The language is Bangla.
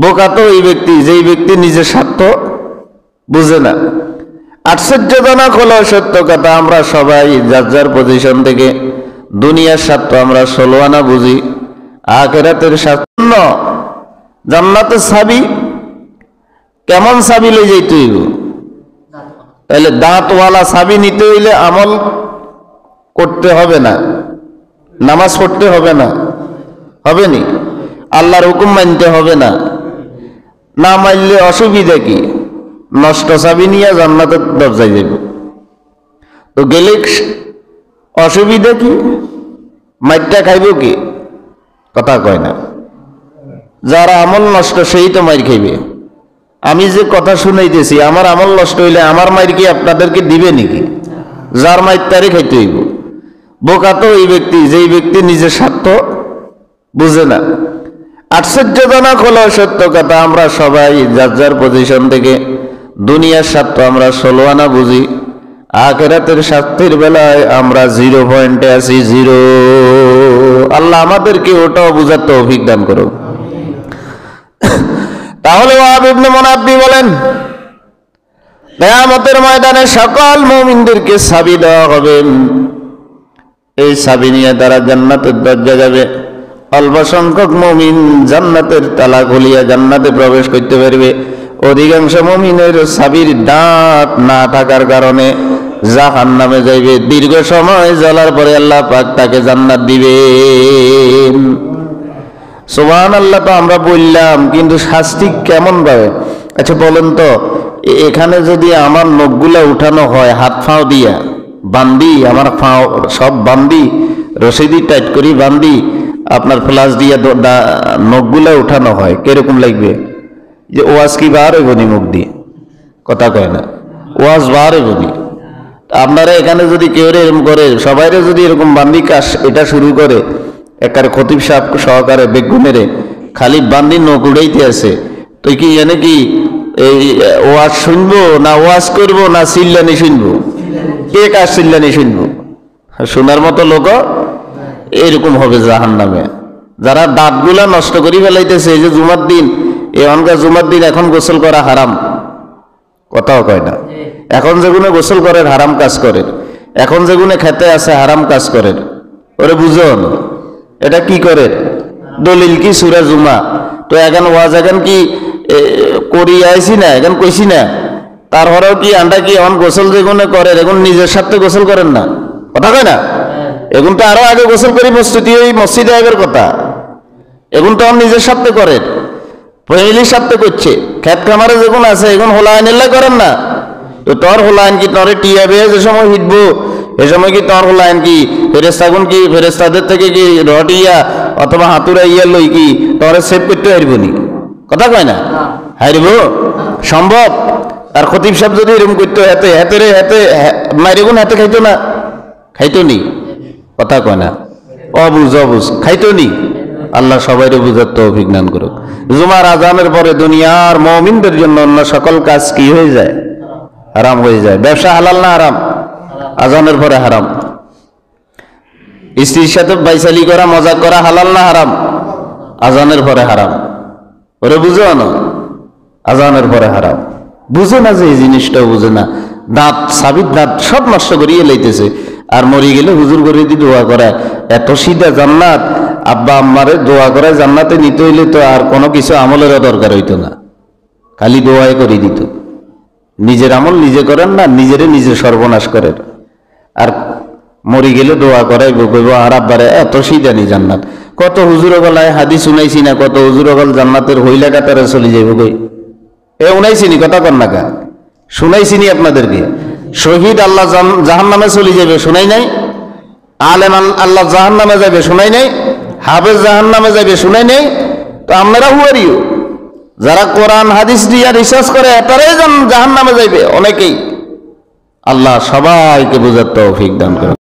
বোকা তো ওই ব্যক্তি যেই ব্যক্তি নিজের স্বার্থ বুঝে না। আশ্চর্যজনক হলো সত্য কথা, আমরা সবাই যার যার পজিশন থেকে দুনিয়ার স্বার্থ আমরা 16 আনা বুঝি, আখিরাতের স্বার্থ জান্নাতের চাবি। কেমন চাবি লই যাইতে হইব? তাহলে দাঁতওয়ালা চাবি নিতে হইলে আমল করতে হবে না, নামাজ পড়তে হবে না, হবে নি? আল্লাহর হুকুম মানতে হবে না, না মানলে অসুবিধা কি? নষ্ট চাবি নিয়ে জান্নাতের দরজায় যাইব। তো গেলে অসুবিধা কি? মাইরটা খাইব কি? কথা কয় না। যারা আমল নষ্ট সেই তো মাইর খাইবে। আমি যে কথা শুনাইতেছি, আমার আমল নষ্ট হইলে আমার মাইর কি আপনাদেরকে দিবে নাকি? যার মাইর তারই খাইতে হইব। বোকা তো ওই ব্যক্তি যেই ব্যক্তি নিজের স্বার্থ বুঝে না। আশ্চর্যজনক হলো সত্য কথা, আমরা সবাই যার যার পজিশন থেকে দুনিয়ার স্বার্থ আমরা 16 আনা বুঝি, আখিরাতের স্বার্থের বেলায় আমরা 0 পয়েন্টে আছি, 0। আল্লাহ আমাদেরকে ওটাও বুঝার তৌফিক দান করুক। তাহলে ওয়াহাব ইবনে মুনাব্বি বলেন, কিয়ামতের ময়দানে সকল মুমিনদেরকে চাবি দেওয়া হবে। এই চাবি নিয়ে তারা জান্নাতের দরজা যাবে। অল্প সংখ্যক মুমিন জান্নাতের তালা খুলিয়া জান্নাতে প্রবেশ করতে পারবে। অধিকাংশ মুমিনের চাবির দাঁত না থাকার কারণে জাহান্নামে যাইবে। দীর্ঘ সময় জ্বলার পরে আল্লাহ পাক তাকে জান্নাত দিবেন। সুবহানাল্লাহ। তো আমরা বললাম, কিন্তু শাস্তি কেমন পাবে? আচ্ছা বলেন তো, এখানে যদি আমার নখগুলা উঠানো হয় হাত ফাও দিয়া, বান্দি আমার ফাও সব বান্দি, রশিদি টাইট করি বান্দি, আপনার ফ্লাস দিয়া নখগুলা উঠানো হয়, কিরকম লাগবে? যে ওয়াজ কি বার হইবনি মুখ দিয়ে? কথা কয় না, ওয়াজ বার হইবনি। আপনারা এখানে যদি কেউ এরকম করে, সবাইরে যদি এরকম বান্দি কাজ এটা শুরু করে, একারে খতিব সাহেব সহকারে বেগুনেরে খালি বান্দি নখ উড়াইতে আছে, তুই কি এনে কি এই ওয়াজ শুনবো না ওয়াজ করবো না চিল্লানি শুনবো? কে কাজ চিল্লানি শুনবো? শোনার মতো লোক এরকম হবে জাহান্নামে। যারা দাঁতগুলা নষ্ট করি ফেলাইতেছে, এই যে জুমার দিন, এখনকার জুমার দিন এখন গোসল করা হারাম, কথাও কয় না। এখন যেগুলো গোসল করে হারাম কাজ করে, এখন যেগুলো খেতে আছে হারাম কাজ করে, ওরে বুঝুন এটা কি করে? দলিল কি সূরা জুমা? তো এখন ওয়াজ এখন কি করি আইছি না, এখন কইছি না, তারপরেও কি আন্ডা কি এখন গোসল যেগুলো করে এখন নিজের স্বার্থে গোসল করেন না, কথা কয় না? এখন তো আরো আগে গোসল করি প্রস্তুতি ওই মসজিদে আইবের কথা, এখন তো নিজের স্বার্থে করেন, ফ্যামিলির স্বার্থে করছে। খেত খামারে যখন আছে এখন হোলা আইনেল্লা করেন না, তো তোর হোলা আইন কি তোরে টিয়াবে যে সময় হিটবো এ সময় কি তোর হোলা আইন কি ফেরেস্তাগুন কি ফেরেস্তাদের থেকে কি রটিয়া অথবা হাতুরা ইয়া লই কি তোরে সেভ করতে হারিব নি? কথা কয় না, হারিব সম্ভব? আর খতিব সাহেব যদি এরকম করতো হাতে হাতে রে হাতে মাইরে গুণ হাতে খাইতো না, খাইতো নি? কথা কয় না, অবুঝ অবুঝ খাইতো নি। আল্লাহ সবাই বুঝার তৌফিক দান করুক। জুমার আজানের পরে দুনিয়ার মুমিনদের জন্য অন্য সকল কাজ কি হয়ে যায়? হারাম হয়ে যায়। ব্যবসা হালাল না হারাম? আজানের পরে হারাম। স্ত্রীর সাথে বাইসালি করা মজা করা হালাল না হারাম? আজানের পরে হারাম। ওরে বুঝো না, আজানের পরে হারাম। বুঝে না যে এই জিনিসটাও বুঝে না, দাঁত সাবিত দাঁত সব নষ্ট করিয়ে লইতেছে। আর মরি গেলে হুজুর করে দিয়ে দোয়া করায়, এত সিধা জান্নাত। আব্বা আম্মারে দোয়া করায় জান্নাতে নিতে হইলে তো আর কোনো কিছু আমলেরও দরকার হইতো না, খালি দোয়াই করে দিত। নিজের আমল নিজে করেন না, নিজেরে নিজে সর্বনাশ করেন। আর মরি গেলে দোয়া করাই কইব আর আব্বারে এত সিধানি জান্নাত। কত হুজুর গলায় হাদিস শুনাইছি না, কত হুজুর গল জান্নাতের হইলা কাতারে চলে যাইব কই উনাইছিনি, কথা কন না কা? শুনাইছিনি আপনাদেরকে। শহীদ আল্লাহ জাহান্নামে চলে যাবে, শুনাই নাই? আলেম আল্লাহ জাহান্নামে যাবে, শুনাই নাই? হাফেজ জাহান্নামে যাবে, শুনাই নাই? তো আপনারা হুয়ারিও যারা কোরআন হাদিস দিয়া রিসার্চ করে এটারাই জাহান্নামে যাইবে অনেকেই। আল্লাহ সবাইকে বুঝার তৌফিক দান করে।